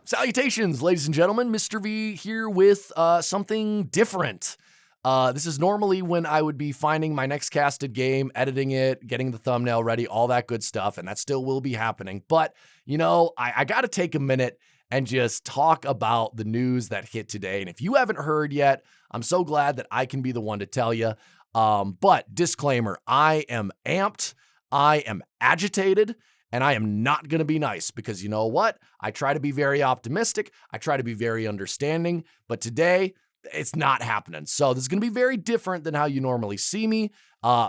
Salutations, ladies and gentlemen. Mr. V here with something different. This is normally when I would be finding my next casted game, editing it, getting the thumbnail ready, all that good stuff, and that still will be happening. But, you know, I got to take a minute and just talk about the news that hit today. And if you haven't heard yet, I'm so glad that I can be the one to tell you. But disclaimer, I am amped, I am agitated, and I am not going to be nice because you know what? I try to be very optimistic. I try to be very understanding, but today it's not happening. So this is going to be very different than how you normally see me.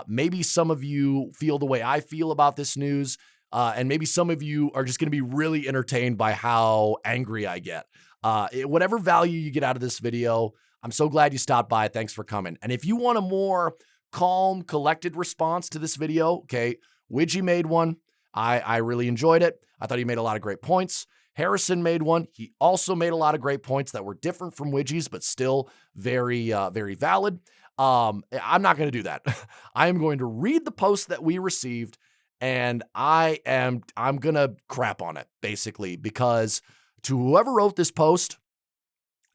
Maybe some of you feel the way I feel about this news. And maybe some of you are just going to be really entertained by how angry I get. Whatever value you get out of this video, I'm so glad you stopped by. Thanks for coming. And if you want a more calm, collected response to this video, okay, Widgie made one. I really enjoyed it. I thought he made a lot of great points. Harrison made one. He also made a lot of great points that were different from Widgie's, but still very, very valid. I'm not going to do that. I am going to read the post that we received, and I'm going to crap on it, basically, because to whoever wrote this post,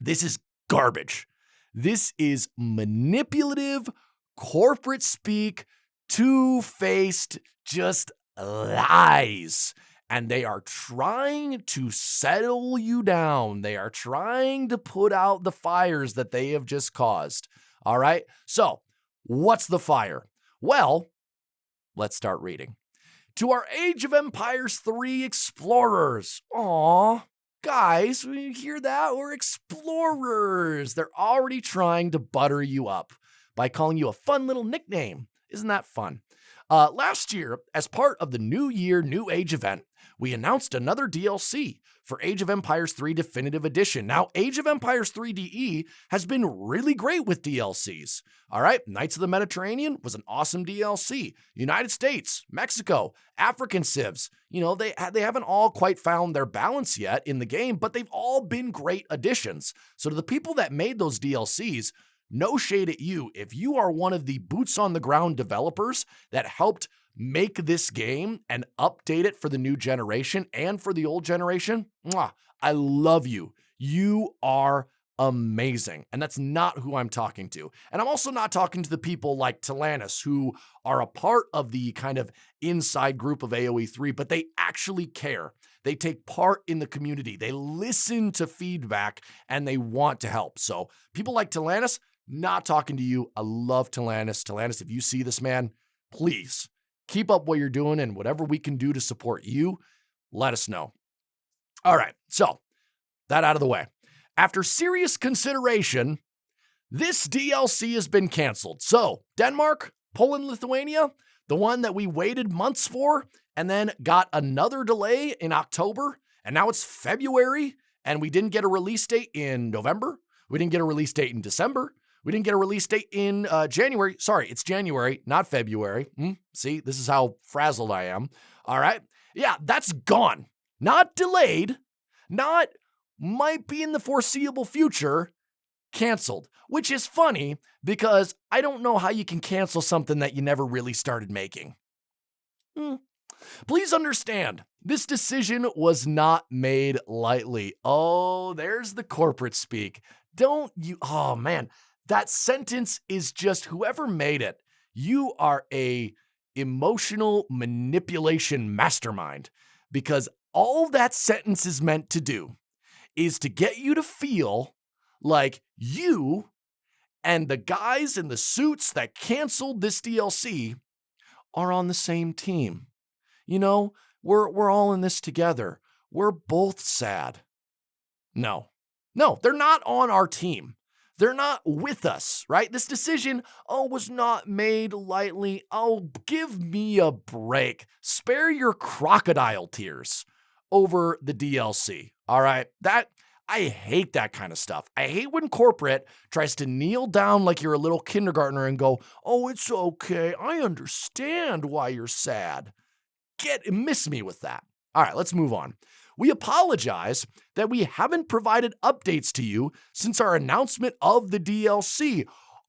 this is garbage. This is manipulative, corporate speak, two-faced, just lies. And they are trying to settle you down. They are trying to put out the fires that they have just caused. All right. So what's the fire? Well, let's start reading. To our Age of Empires 3 explorers. Aw, guys, you hear that? We're explorers. They're already trying to butter you up by calling you a fun little nickname. Isn't that fun? Last year, as part of the New Year, New Age event, we announced another DLC for Age of Empires 3 Definitive Edition. Now, Age of Empires 3 DE has been really great with DLCs. All right, Knights of the Mediterranean was an awesome DLC. United States, Mexico, African civs, you know, they haven't all quite found their balance yet in the game, but they've all been great additions. So to the people that made those DLCs, no shade at you. If you are one of the boots on the ground developers that helped make this game and update it for the new generation and for the old generation, I love you. You are amazing. And that's not who I'm talking to. And I'm also not talking to the people like Talanis who are a part of the kind of inside group of AOE3, but they actually care. They take part in the community. They listen to feedback and they want to help. So people like Talanis, not talking to you. I love Talanis. Talanis, if you see this, man, please keep up what you're doing, and whatever we can do to support you, let us know. All right, so that out of the way. After serious consideration, this DLC has been canceled. So Denmark, Poland, Lithuania, the one that we waited months for and then got another delay in October, and now it's February, and we didn't get a release date in November. We didn't get a release date in December. We didn't get a release date in January. Sorry, it's January, not February. See, this is how frazzled I am. All right. Yeah, that's gone. Not delayed. Not might be in the foreseeable future. Canceled. Which is funny because I don't know how you can cancel something that you never really started making. Please understand, this decision was not made lightly. Oh, there's the corporate speak. Don't you? Oh, man. That sentence is just whoever made it. You are a emotional manipulation mastermind, because all that sentence is meant to do is to get you to feel like you and the guys in the suits that canceled this DLC are on the same team. You know, we're all in this together. We're both sad. No, they're not on our team. They're not with us, right? This decision, was not made lightly. Oh, give me a break. Spare your crocodile tears over the DLC, all right? I hate that kind of stuff. I hate when corporate tries to kneel down like you're a little kindergartner and go, oh, it's okay. I understand why you're sad. Miss me with that. All right, let's move on. We apologize that we haven't provided updates to you since our announcement of the DLC.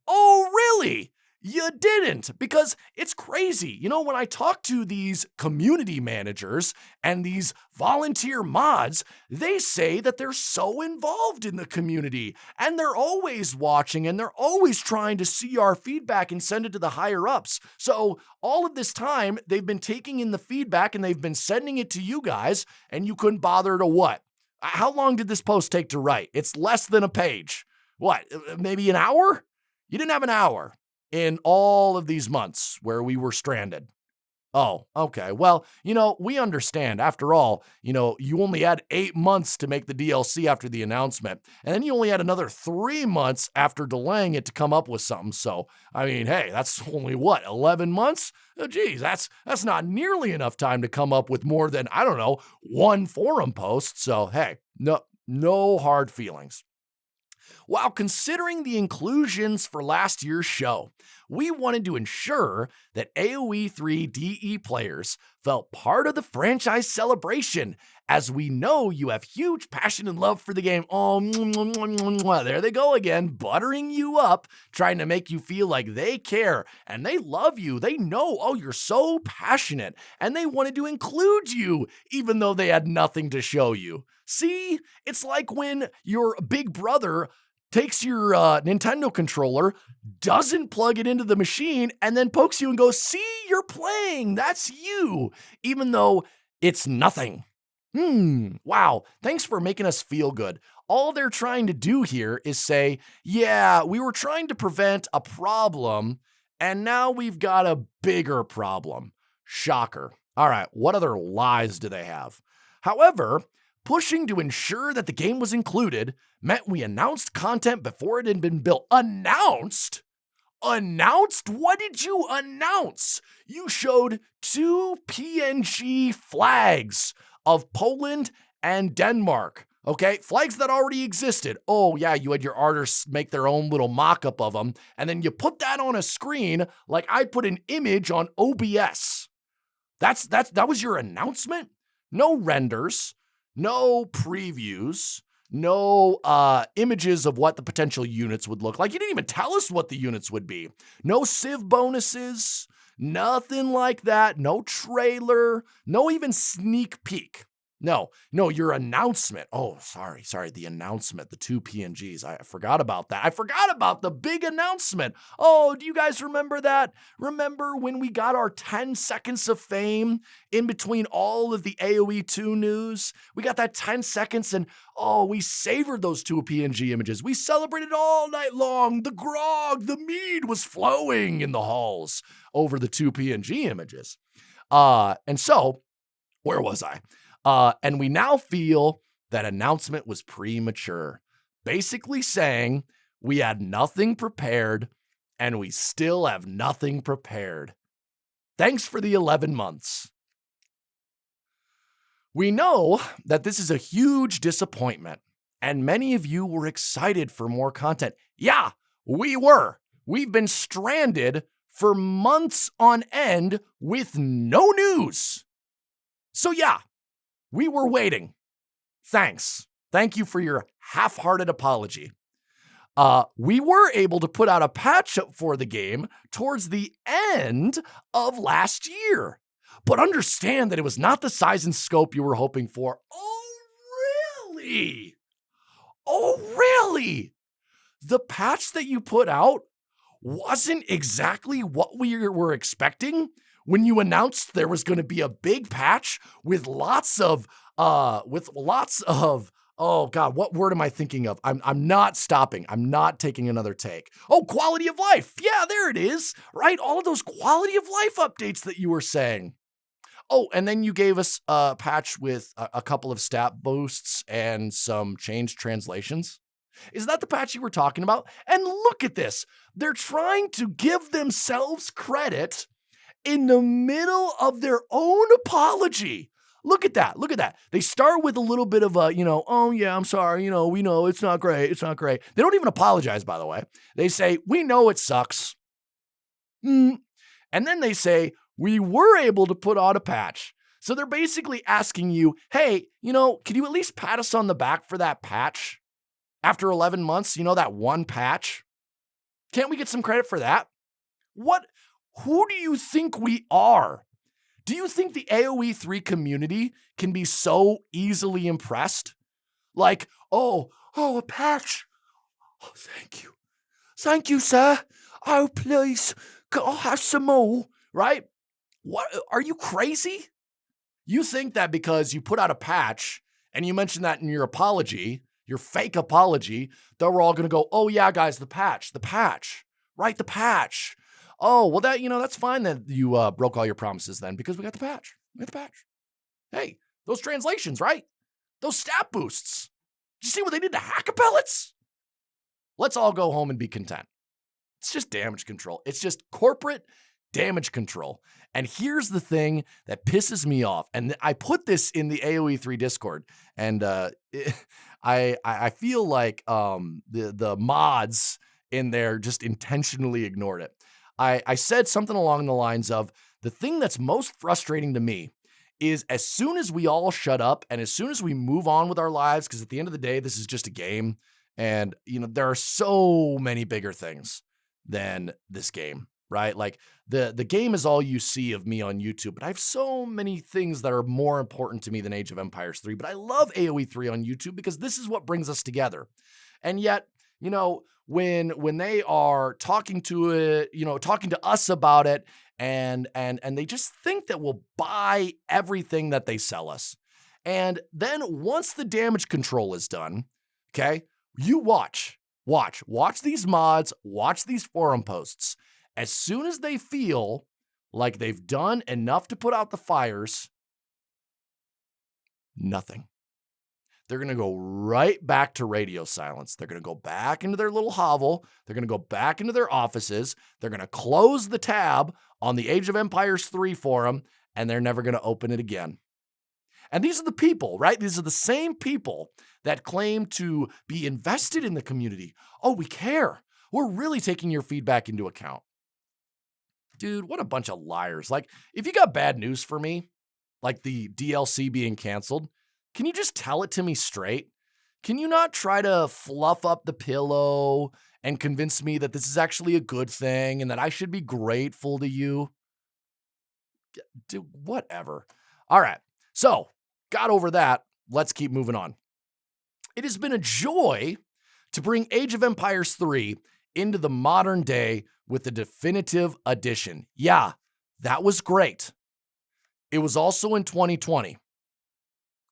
Oh, really? You didn't, because it's crazy. You know, when I talk to these community managers and these volunteer mods, they say that they're so involved in the community and they're always watching and they're always trying to see our feedback and send it to the higher ups. So all of this time, they've been taking in the feedback and they've been sending it to you guys, and you couldn't bother to what? How long did this post take to write? It's less than a page. What, maybe an hour? You didn't have an hour in all of these months where we were stranded. Oh, okay. Well, we understand. After all, you only had 8 months to make the DLC after the announcement. And then you only had another 3 months after delaying it to come up with something. So, I mean, hey, that's only 11 months? Oh, geez, that's not nearly enough time to come up with more than, I don't know, one forum post. So, hey, no hard feelings. While considering the inclusions for last year's show, we wanted to ensure that AOE3 DE players felt part of the franchise celebration, as we know you have huge passion and love for the game. Oh, there they go again, buttering you up, trying to make you feel like they care and they love you. They know, oh, you're so passionate, and they wanted to include you, even though they had nothing to show you. See, it's like when your big brother takes your Nintendo controller, doesn't plug it into the machine, and then pokes you and goes, see, you're playing, that's you, even though it's nothing. Wow, thanks for making us feel good. All they're trying to do here is say, yeah, we were trying to prevent a problem, and now we've got a bigger problem. Shocker. All right, what other lies do they have? However, pushing to ensure that the game was included meant we announced content before it had been built. Announced? Announced? What did you announce? You showed 2 PNG flags of Poland and Denmark. Okay, flags that already existed. Oh yeah, you had your artists make their own little mock-up of them, and then you put that on a screen like I put an image on OBS. That was your announcement? No renders. No previews, no images of what the potential units would look like. You didn't even tell us what the units would be. No Civ bonuses, nothing like that. No trailer, no even sneak peek. No, your announcement. Oh, sorry, the announcement, the 2 PNGs. I forgot about that. I forgot about the big announcement. Oh, do you guys remember that? Remember when we got our 10 seconds of fame in between all of the AOE2 news? We got that 10 seconds and, oh, we savored those 2 PNG images. We celebrated all night long. The grog, the mead was flowing in the halls over the 2 PNG images. And so, where was I? And we now feel that announcement was premature, basically saying we had nothing prepared and we still have nothing prepared. Thanks for the 11 months. We know that this is a huge disappointment, and many of you were excited for more content. Yeah, we were. We've been stranded for months on end with no news. So yeah, we were waiting. Thanks. Thank you for your half-hearted apology. We were able to put out a patch up for the game towards the end of last year. But understand that it was not the size and scope you were hoping for. Oh, really? Oh, really? The patch that you put out wasn't exactly what we were expecting when you announced there was going to be a big patch with lots of, oh God, what word am I thinking of? I'm not stopping. I'm not taking another take. Oh, quality of life. Yeah, there it is, right? All of those quality of life updates that you were saying. Oh, and then you gave us a patch with a couple of stat boosts and some changed translations. Is that the patch you were talking about? And look at this. They're trying to give themselves credit in the middle of their own apology. Look at that. Look at that. They start with a little bit of a, oh yeah, I'm sorry. We know it's not great. It's not great. They don't even apologize, by the way. They say, we know it sucks. And then they say, we were able to put out a patch. So they're basically asking you, hey, can you at least pat us on the back for that patch? After 11 months, that one patch? Can't we get some credit for that? Who do you think we are? Do you think the AOE3 community can be so easily impressed? Like, oh, a patch. Oh, thank you. Thank you, sir. Oh, please. I'll have some more, right? What? Are you crazy? You think that because you put out a patch and you mentioned that in your apology, your fake apology, that we're all going to go, oh, yeah, guys, the patch, right? The patch. Oh, well, that's fine that you broke all your promises then because we got the patch. Hey, those translations, right? Those stat boosts. Did you see what they did to hacker pellets? Let's all go home and be content. It's just damage control. It's just corporate damage control. And here's the thing that pisses me off. And I put this in the AOE3 Discord, and I feel like the mods in there just intentionally ignored it. I said something along the lines of, the thing that's most frustrating to me is as soon as we all shut up and as soon as we move on with our lives, because at the end of the day, this is just a game. And, there are so many bigger things than this game, right? Like the game is all you see of me on YouTube, but I have so many things that are more important to me than Age of Empires 3. But I love AOE3 on YouTube because this is what brings us together. And yet, when they are talking to it, talking to us about it, and they just think that we'll buy everything that they sell us. And then once the damage control is done, okay, you watch these mods, watch these forum posts. As soon as they feel like they've done enough to put out the fires, nothing. They're going to go right back to radio silence. They're going to go back into their little hovel. They're going to go back into their offices. They're going to close the tab on the Age of Empires 3 forum, and they're never going to open it again. And these are the people, right? These are the same people that claim to be invested in the community. Oh, we care. We're really taking your feedback into account. Dude, what a bunch of liars. Like, if you got bad news for me, like the DLC being canceled, can you just tell it to me straight? Can you not try to fluff up the pillow and convince me that this is actually a good thing and that I should be grateful to you? Dude, whatever. All right. So, got over that. Let's keep moving on. It has been a joy to bring Age of Empires 3 into the modern day with the definitive edition. Yeah, that was great. It was also in 2020.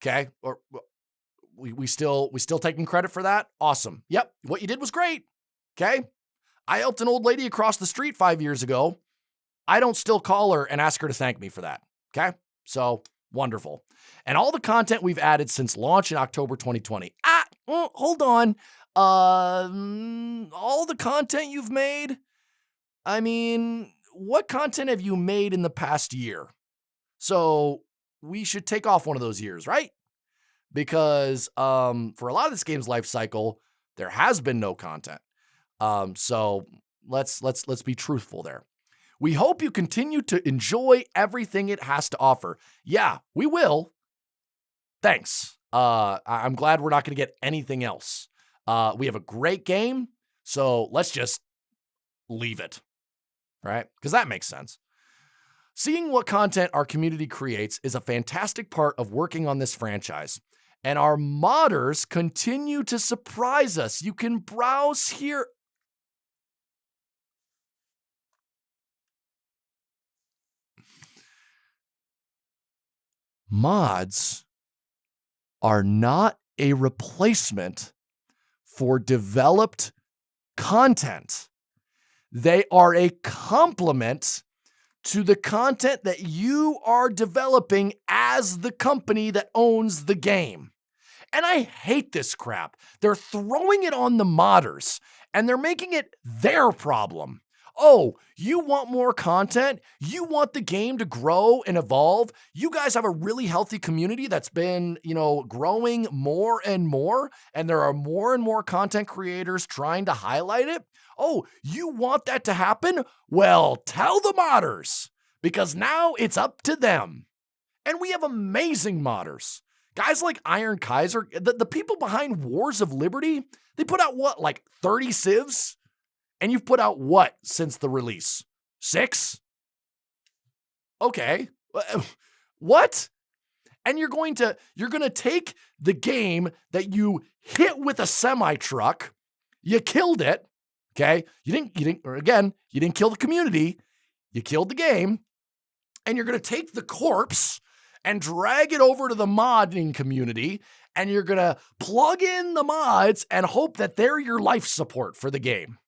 Okay? Or we still taking credit for that? Awesome. Yep, what you did was great. Okay? I helped an old lady across the street 5 years ago. I don't still call her and ask her to thank me for that. Okay? So, wonderful. And all the content we've added since launch in October 2020. Hold on. All the content you've made? I mean, what content have you made in the past year? So we should take off one of those years, right? Because for a lot of this game's life cycle, there has been no content. So let's be truthful there. We hope you continue to enjoy everything it has to offer. Yeah, we will. Thanks. I'm glad we're not going to get anything else. We have a great game, so let's just leave it, right? Because that makes sense. Seeing what content our community creates is a fantastic part of working on this franchise. And our modders continue to surprise us. You can browse here. Mods are not a replacement for developed content. They are a complement to the content that you are developing as the company that owns the game. And I hate this crap. They're throwing it on the modders, and they're making it their problem. Oh, you want more content? You want the game to grow and evolve? You guys have a really healthy community that's been, growing more and more, and there are more and more content creators trying to highlight it. Oh, you want that to happen? Well, tell the modders, because now it's up to them. And we have amazing modders. Guys like Iron Kaiser, the people behind Wars of Liberty, they put out what, like 30 civs? And you've put out what since the release? 6? Okay. What? And you're going to take the game that you hit with a semi-truck, you killed it, okay? You didn't kill the community, you killed the game, and you're going to take the corpse and drag it over to the modding community, and you're going to plug in the mods and hope that they're your life support for the game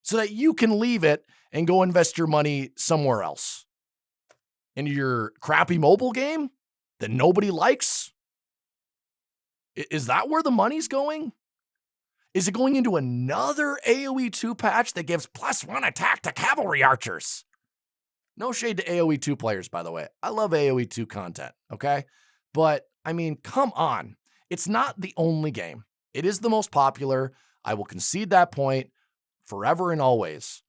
so that you can leave it and go invest your money somewhere else. Into your crappy mobile game that nobody likes? Is that where the money's going? Is it going into another AOE2 patch that gives +1 attack to cavalry archers? No shade to AOE2 players, by the way. I love AOE2 content, okay? But, I mean, come on. It's not the only game. It is the most popular. I will concede that point forever and always.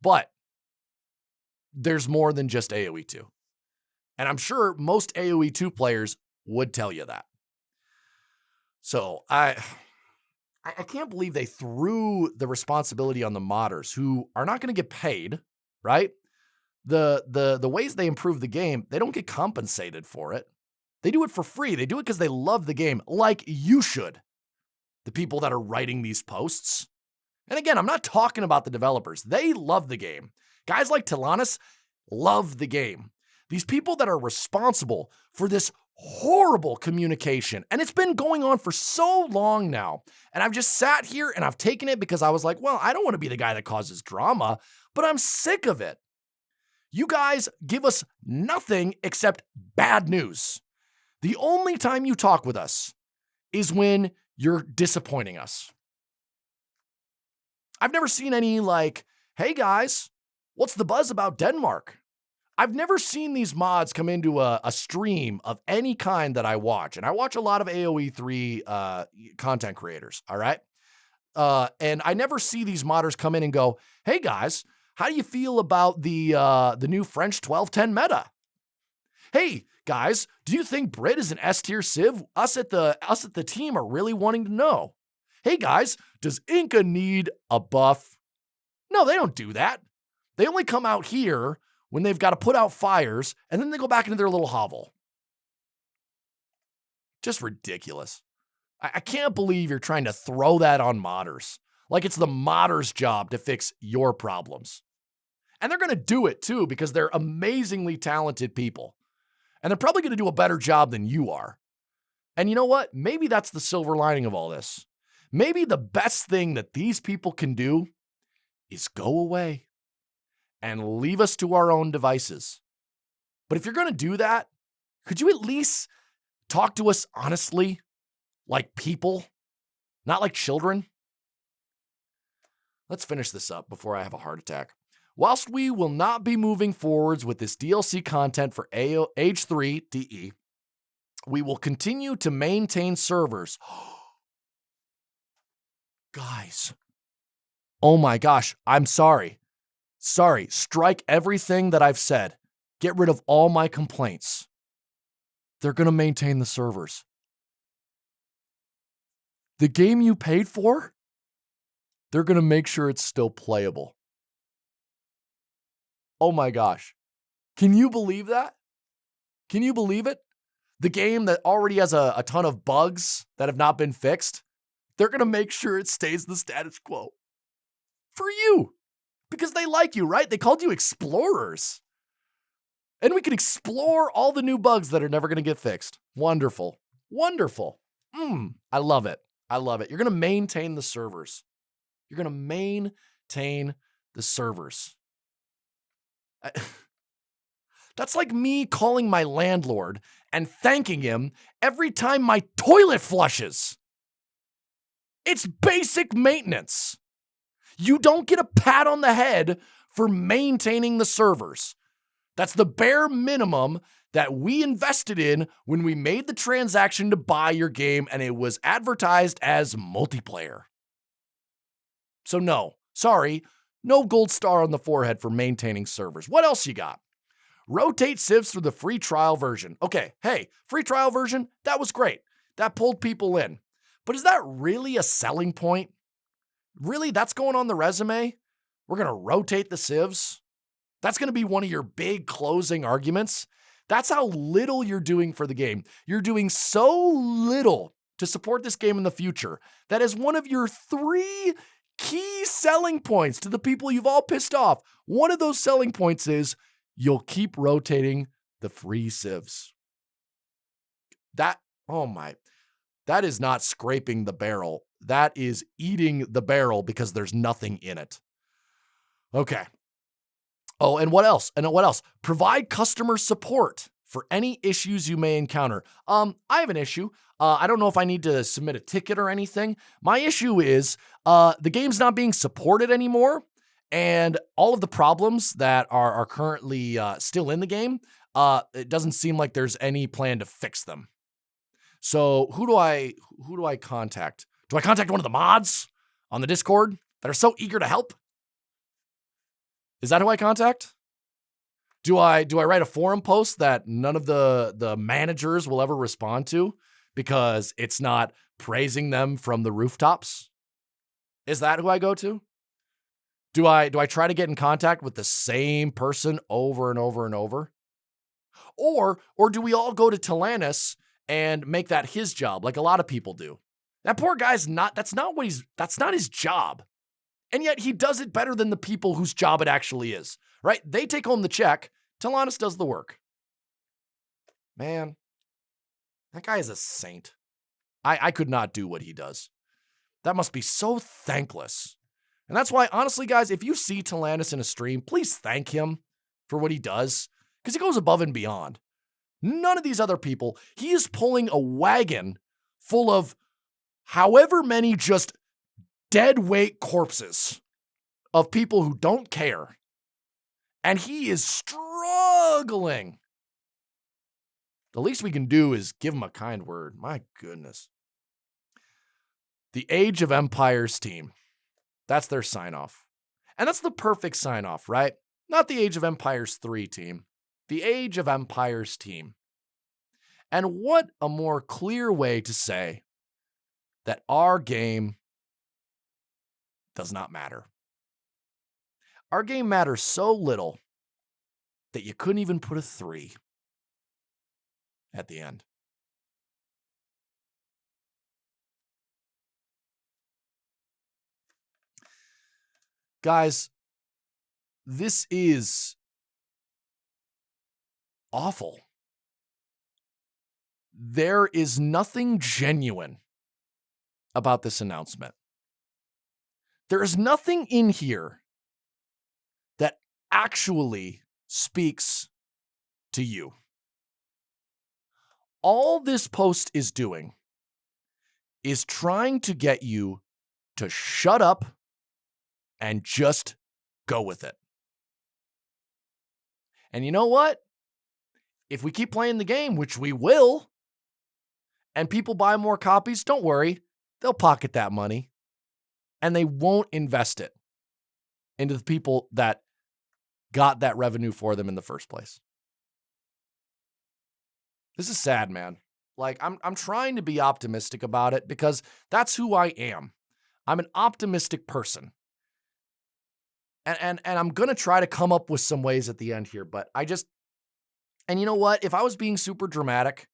But there's more than just AOE2. And I'm sure most AOE2 players would tell you that. So I can't believe they threw the responsibility on the modders who are not going to get paid, right? The ways they improve the game, they don't get compensated for it. They do it for free. They do it because they love the game, like you should. The people that are writing these posts. And again, I'm not talking about the developers. They love the game. Guys like Tilanus love the game. These people that are responsible for this horrible communication, and it's been going on for so long now, and I've just sat here and I've taken it because I was like, well, I don't want to be the guy that causes drama, but I'm sick of it. You guys give us nothing except bad news. The only time you talk with us is when you're disappointing us. I've never seen any like, hey guys, what's the buzz about Denmark? I've never seen these mods come into a stream of any kind that I watch. And I watch a lot of AOE3 content creators, all right? And I never see these modders come in and go, hey guys, how do you feel about the new French 1210 meta? Hey guys, do you think Brit is an S-tier civ? Us at the team are really wanting to know. Hey guys, does Inca need a buff? No, they don't do that. They only come out here when they've got to put out fires, and then they go back into their little hovel. Just ridiculous. I can't believe you're trying to throw that on modders. Like it's the modders' job to fix your problems. And they're going to do it too, because they're amazingly talented people. And they're probably going to do a better job than you are. And you know what? Maybe that's the silver lining of all this. Maybe the best thing that these people can do is go away and leave us to our own devices. But if you're going to do that, could you at least talk to us honestly, like people, not like children? Let's finish this up before I have a heart attack. Whilst we will not be moving forwards with this DLC content for AOE3 DE, we will continue to maintain servers. Guys, oh my gosh, I'm sorry. Sorry, strike everything that I've said. Get rid of all my complaints. They're going to maintain the servers. The game you paid for, they're going to make sure it's still playable. Oh my gosh. Can you believe that? Can you believe it? The game that already has a ton of bugs that have not been fixed, they're going to make sure it stays the status quo. For you. Because they like you, right? They called you explorers. And we can explore all the new bugs that are never going to get fixed. Wonderful. Wonderful. I love it. I love it. You're going to maintain the servers. You're going to maintain the servers. That's like me calling my landlord and thanking him every time my toilet flushes. It's basic maintenance. You don't get a pat on the head for maintaining the servers. That's the bare minimum that we invested in when we made the transaction to buy your game and it was advertised as multiplayer. So no, sorry, no gold star on the forehead for maintaining servers. What else you got? Rotate civs through the free trial version. Okay, hey, free trial version, that was great. That pulled people in. But is that really a selling point? Really, that's going on the resume? We're going to rotate the civs? That's going to be one of your big closing arguments. That's how little you're doing for the game. You're doing so little to support this game in the future that as one of your 3 key selling points to the people you've all pissed off, one of those selling points is you'll keep rotating the free civs. That is not scraping the barrel. That is eating the barrel because there's nothing in it. Okay. Oh, and what else? Provide customer support for any issues you may encounter. I have an issue. I don't know if I need to submit a ticket or anything. My issue is the game's not being supported anymore, and all of the problems that are currently still in the game, it doesn't seem like there's any plan to fix them. So who do I contact? Do I contact one of the mods on the Discord that are so eager to help? Is that who I contact? Do I write a forum post that none of the managers will ever respond to because it's not praising them from the rooftops? Is that who I go to? Do I try to get in contact with the same person over and over and over? Or do we all go to Talanis and make that his job like a lot of people do? That poor guy's that's not his job. And yet he does it better than the people whose job it actually is, right? They take home the check. Talanis does the work. Man, that guy is a saint. I could not do what he does. That must be so thankless. And that's why, honestly, guys, if you see Talanis in a stream, please thank him for what he does, because he goes above and beyond. None of these other people, he is pulling a wagon full of however many just dead weight corpses of people who don't care. And he is struggling. The least we can do is give him a kind word. My goodness. The Age of Empires team. That's their sign-off. And that's the perfect sign-off, right? Not the Age of Empires 3 team. The Age of Empires team. And what a more clear way to say that our game does not matter. Our game matters so little that you couldn't even put a 3 at the end. Guys, this is awful. There is nothing genuine about this announcement. There is nothing in here that actually speaks to you. All this post is doing is trying to get you to shut up and just go with it. And you know what? If we keep playing the game, which we will, and people buy more copies, don't worry, they'll pocket that money. And they won't invest it into the people that got that revenue for them in the first place. This is sad, man. Like, I'm trying to be optimistic about it because that's who I am. I'm an optimistic person. And I'm going to try to come up with some ways at the end here, but and you know what? If I was being super dramatic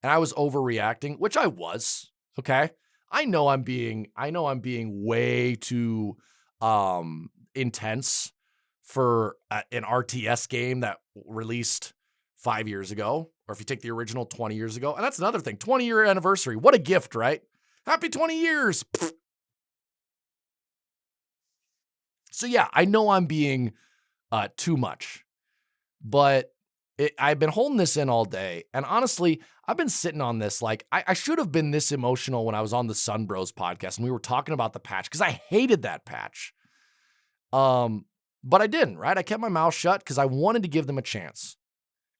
and I was overreacting, which I was, okay? I know I'm being way too intense for an RTS game that released 5 years ago, or if you take the original 20 years ago. And that's another thing, 20-year anniversary. What a gift, right? Happy 20 years. Pfft. So yeah, I know I'm being too much, but I've been holding this in all day. And honestly, I've been sitting on this. Like, I should have been this emotional when I was on the Sun Bros podcast and we were talking about the patch because I hated that patch. But I didn't, right? I kept my mouth shut because I wanted to give them a chance.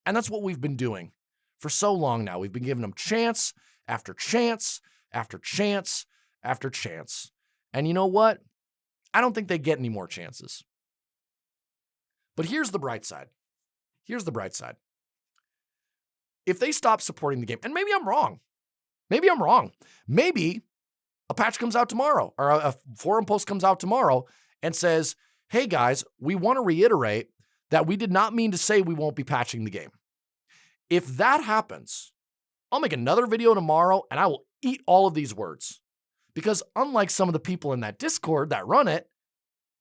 And that's what we've been doing for so long now. We've been giving them chance after chance after chance after chance. And you know what? I don't think they get any more chances. But here's the bright side. Here's the bright side. If they stop supporting the game, and maybe I'm wrong. Maybe I'm wrong. Maybe a patch comes out tomorrow or a forum post comes out tomorrow and says, hey guys, we want to reiterate that we did not mean to say we won't be patching the game. If that happens, I'll make another video tomorrow and I will eat all of these words. Because unlike some of the people in that Discord that run it,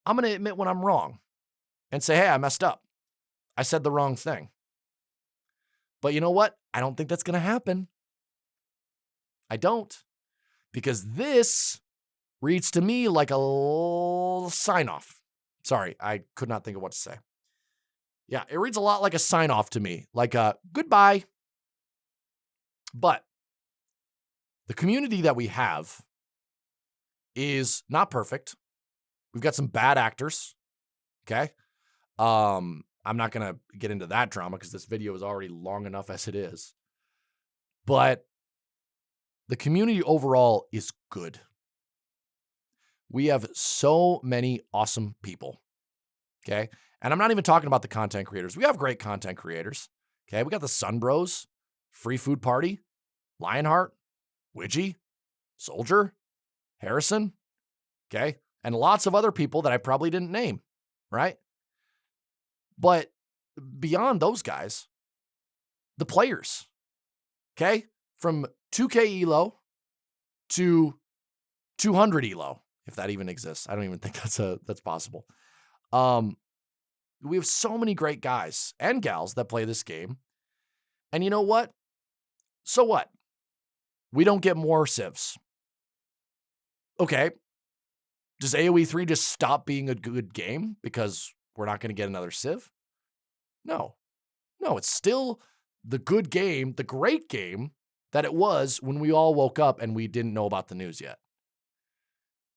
I'm going to admit when I'm wrong and say, hey, I messed up. I said the wrong thing. But you know what? I don't think that's going to happen. I don't. Because this reads to me like a sign-off. Sorry, I could not think of what to say. Yeah, it reads a lot like a sign-off to me, like a goodbye. But the community that we have is not perfect. We've got some bad actors, okay? I'm not going to get into that drama because this video is already long enough as it is. But the community overall is good. We have so many awesome people, okay? And I'm not even talking about the content creators. We have great content creators, okay? We got the Sun Bros, Free Food Party, Lionheart, Widgie, Soldier, Harrison, okay? And lots of other people that I probably didn't name, right? But beyond those guys, the players, okay? From 2K Elo to 200 Elo, if that even exists. I don't even think that's possible. We have so many great guys and gals that play this game. And you know what? So what? We don't get more civs. Okay. Does AOE3 just stop being a good game because we're not going to get another civ? No. No, it's still the good game, the great game that it was when we all woke up and we didn't know about the news yet.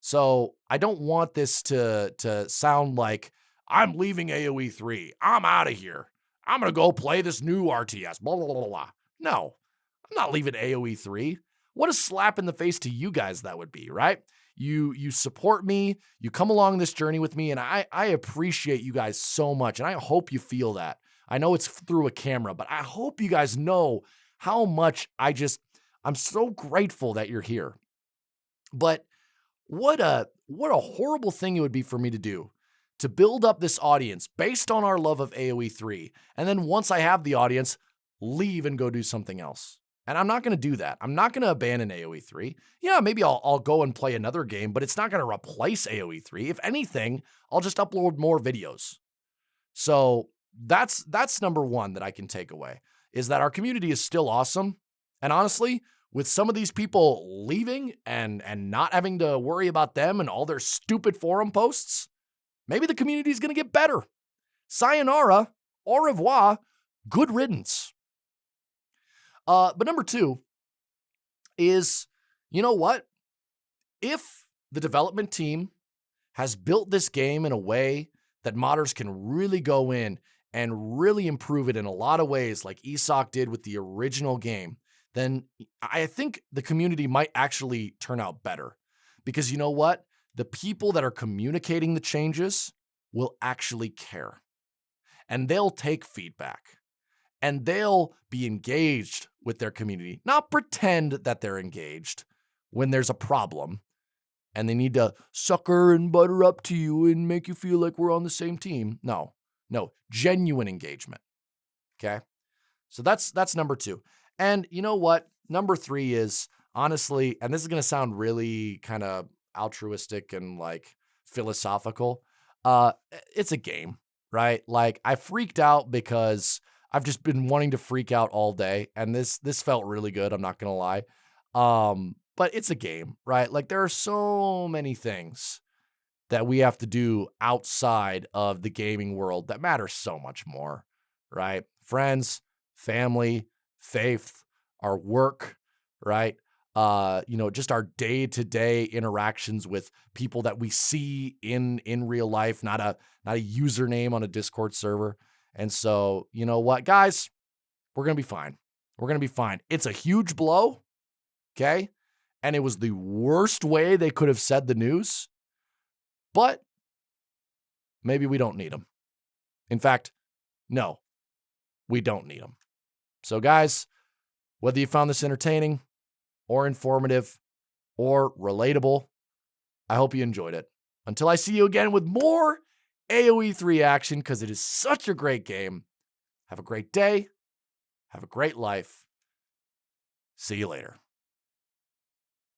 So I don't want this to sound like I'm leaving AOE3. I'm out of here. I'm going to go play this new RTS. Blah, blah, blah, blah. No, I'm not leaving AOE3. What a slap in the face to you guys that would be, right? You support me. You come along this journey with me, and I appreciate you guys so much, and I hope you feel that. I know it's through a camera, but I hope you guys know how much I'm so grateful that you're here. But what a horrible thing it would be for me to do, to build up this audience based on our love of AOE3, and then once I have the audience, leave and go do something else. And I'm not going to do that. I'm not going to abandon AOE3. Yeah, maybe I'll go and play another game, but it's not going to replace AOE3. If anything, I'll just upload more videos. So that's number one that I can take away, is that our community is still awesome. And honestly, with some of these people leaving and not having to worry about them and all their stupid forum posts, maybe the community is going to get better. Sayonara, au revoir, good riddance. But number two is, you know what? If the development team has built this game in a way that modders can really go in and really improve it in a lot of ways, like Isak did with the original game, then I think the community might actually turn out better. Because you know what? The people that are communicating the changes will actually care. And they'll take feedback. And they'll be engaged with their community, not pretend that they're engaged when there's a problem and they need to sucker and butter up to you and make you feel like we're on the same team. No, genuine engagement. Okay. So that's number two. And you know what? Number three is, honestly, and this is going to sound really kind of altruistic and like philosophical. It's a game, right? Like I freaked out because I've just been wanting to freak out all day, and this felt really good, I'm not going to lie. But it's a game, right? Like there are so many things that we have to do outside of the gaming world that matter so much more, right? Friends, family, faith, our work, right? Just our day-to-day interactions with people that we see in real life, not a username on a Discord server. And so, you know what, guys, we're going to be fine. We're going to be fine. It's a huge blow, okay? And it was the worst way they could have said the news, but maybe we don't need them. In fact, no, we don't need them. So, guys, whether you found this entertaining or informative or relatable, I hope you enjoyed it. Until I see you again with more AOE3 action because it is such a great game. Have a great day. Have a great life. See you later.